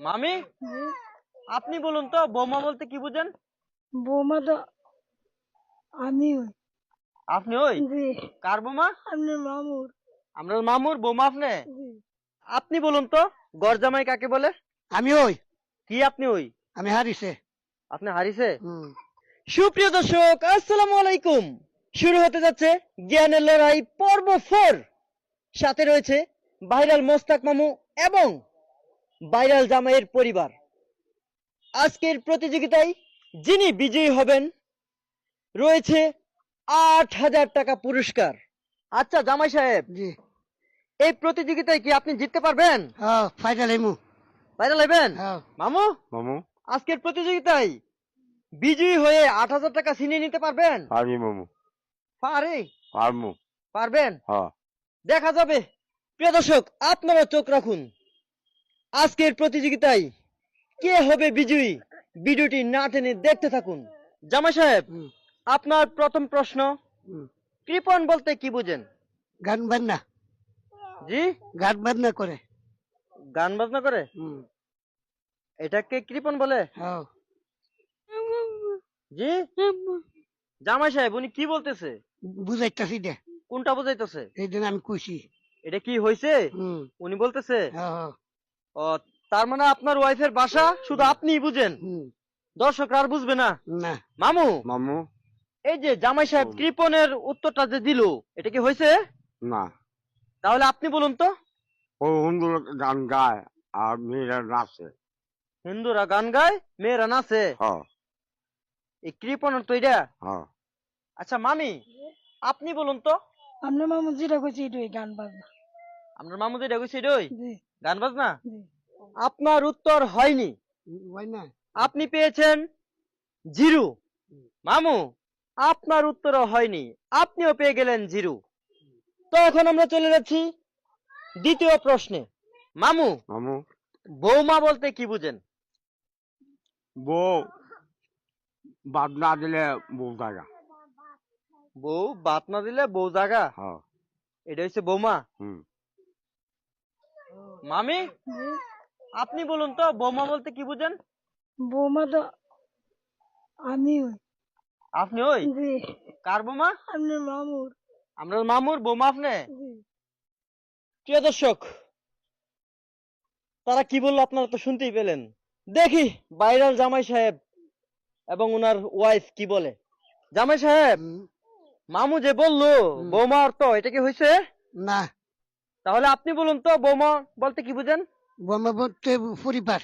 মামি, জি। আপনি বলুন তো বৌমা বলতে কি বুঝেন? বৌমা তো আমি হই। আপনি ওই জি। কার বৌমা? আপনার মামুর। আমরা মামুর বৌমা আপনি? জি। আপনি বলুন তো গরজামাই কাকে বলে? আমি ওই কি আপনি ওই? আমি হারিছে। আপনি হারিছে? হুম। সুপ্রিয় দর্শক, আসসালামু আলাইকুম। শুরু হতে যাচ্ছে জ্ঞানের লড়াই পর্ব 4। সাথে রয়েছে ভাইরাল মোস্তাক মামু এবং ভাইরাল জামাইয়ের পরিবার। আজকের প্রতিযোগিতায় যিনি বিজয়ী হবেন রয়েছে ৮,০০০ টাকা পুরস্কার। আচ্ছা জামাই সাহেব, জি। এই প্রতিযোগিতায় কি আপনি জিততে পারবেন? হ্যাঁ ফাইনাল এমু। ভাইরাল হবেন? হ্যাঁ। মামু, মামু আজকের প্রতিযোগিতায় বিজয়ী হয়ে ৮,০০০ টাকা ছিনিয়ে নিতে পারবেন? পারবি মামু পারে? পারমু পারবেন? হ্যাঁ দেখা যাবে। প্রিয় দর্শক, আপনারা চোখ রাখুন আজকের প্রতিযোগিতায় কে হবে বিজয়ী। ভিডিওটি না টেনে দেখতে থাকুন। জামাই সাহেব, হুম, আপনার প্রথম প্রশ্ন, হুম। কৃপণ বলতে কি বুঝেন? গান বাজনা জি? গান বাজনা করে। গান বাজনা করে? হুম। এটাকে কৃপণ বলে? হ্যাঁ। জি? জামাই সাহেব উনি কি বলতেছে? বুঝাইতাছি দে, কোনটা বুঝাইতেছে? এই জন্য আমি খুশি। এটা কি হয়েছে? হুম। উনি বলতেছে? হ্যাঁ হ্যাঁ। ও, তার মানে আপনার ওয়াইফের বাসা শুধু আপনিই বুঝেন, হুম। দর্শকরা আর বুঝবে না। না। মামু, মামু এই যে জামাই সাহেব কৃপণের উত্তরটা যে দিল, এটা কি হয়েছে? না তাহলে আপনি বলুন তো। ও সুন্দর গান গায় আর মেয়েরা নাচে। হিন্দুরা গান গায়, মেয়েরা নাচে, হ্যাঁ এই কৃপণের তো এটা। হ্যাঁ আচ্ছা মামি, আপনি বলুন তো। আপনার মামু যেটা কইছে এটাই গান বাজনা। আপনার মামু যেটা কইছে এটাই জি। গান বাজনা? জি। আপনার উত্তর হয়নি, হয় না। আপনি পেয়েছেন 0। মামু, আপনার উত্তরও হয়নি, আপনিও পেয়ে গেলেন 0। তো এখন আমরা চলে যাচ্ছি দ্বিতীয় প্রশ্নে। মামু, মামু বৌমা বলতে কি বুঝেন? বউ বাদ না দিলে বউ জায়গা। বউ ভাত না দিলে বউ জাগা, হ্যাঁ এটা হচ্ছে বৌমা। হুম মামি, জি। আপনি বলুন তো বৌমা বলতে কি বুঝেন? বৌমা তো আমি হই। আপনি ওই জি। কার বৌমা? আপনার মামুর। আমরা মামুর বৌমা আপনি? জি। প্রিয় দর্শক, তারা কি বললো আপনারা তো শুনতেই পেলেন। দেখি ভাইরাল জামাই সাহেব এবং ওনার ওয়াইফ কি বলে। জামাই সাহেব, হুম। মামু যে বললো বৌমা অর্থ, এটা কি হয়েছে? না। তাহলে আপনি বলুন তো বৌমা বলতে কি বুঝেন? বোমা বলতে পরিবার।